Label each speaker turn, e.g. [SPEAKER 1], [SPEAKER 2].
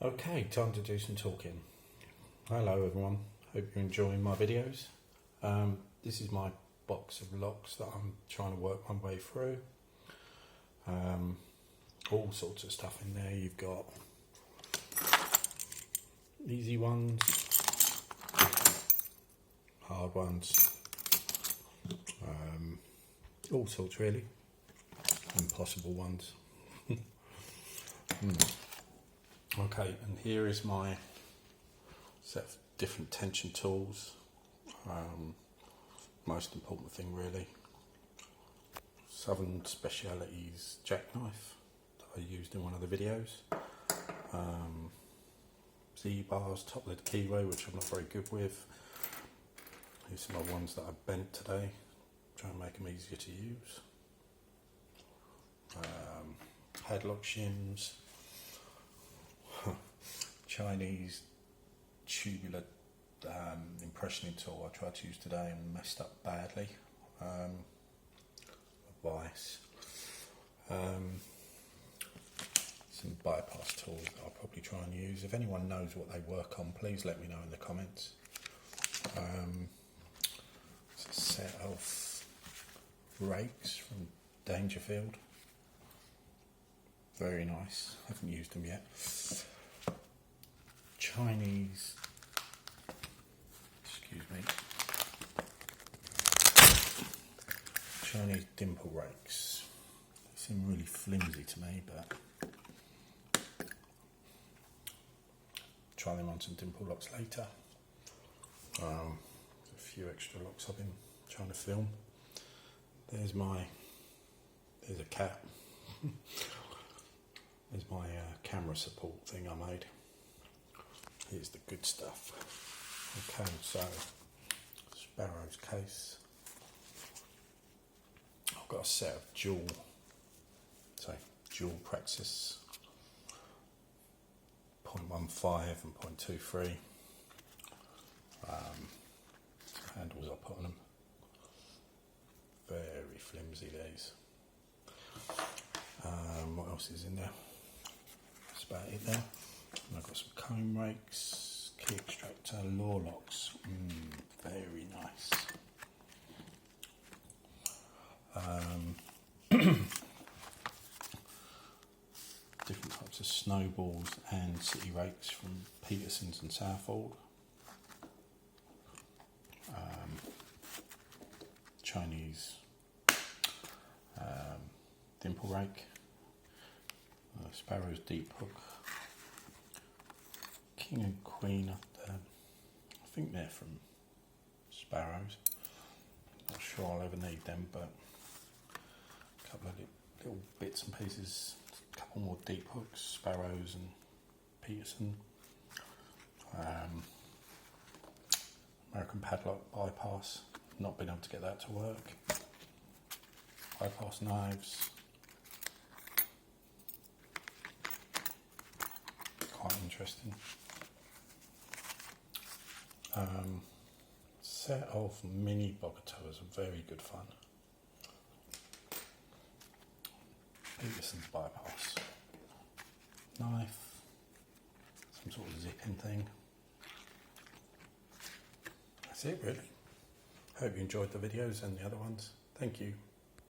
[SPEAKER 1] Okay, time to do some talking. Hello everyone, hope you're enjoying my videos. This is my box of locks that I'm trying to work my way through. All sorts of stuff in there. You've got easy ones, hard ones, all sorts really, impossible ones. Okay, and here is my set of different tension tools. Most important thing really, Southern Specialities jackknife that I used in one of the videos. Z-bars, top lid keyway, which I'm not very good with. These are my ones that I bent today, try and make them easier to use. Headlock shims, Chinese tubular impressioning tool I tried to use today and messed up badly. Advice. Some bypass tools that I'll probably try and use. If anyone knows what they work on, please let me know in the comments. It's a set of rakes from Dangerfield. Very nice. Haven't used them yet. Chinese, excuse me, Chinese dimple rakes. They seem really flimsy to me, but try them on some dimple locks later. A few extra locks I've been trying to film. There's a cat. There's my camera support thing I made. Here's the good stuff. Okay, so Sparrow's case. I've got a set of dual Praxis 0.15 and 0.23 handles I put on them. Very flimsy these. What else is in there? That's about it there. And I've got some comb rakes, key extractor, law locks. Very nice. Different types of snowballs and city rakes from Peterson's and Southwold. Chinese dimple rake. Sparrow's deep hook. King and Queen up there. I think they're from Sparrows. Not sure I'll ever need them, but a couple of little bits and pieces. A couple more deep hooks, Sparrows and Peterson. American padlock bypass. Not been able to get that to work. Bypass knives. Quite interesting. Set of mini bogaters are very good fun. Peterson's bypass knife, some sort of zipping thing. That's it really. Hope you enjoyed the videos and the other ones. Thank you.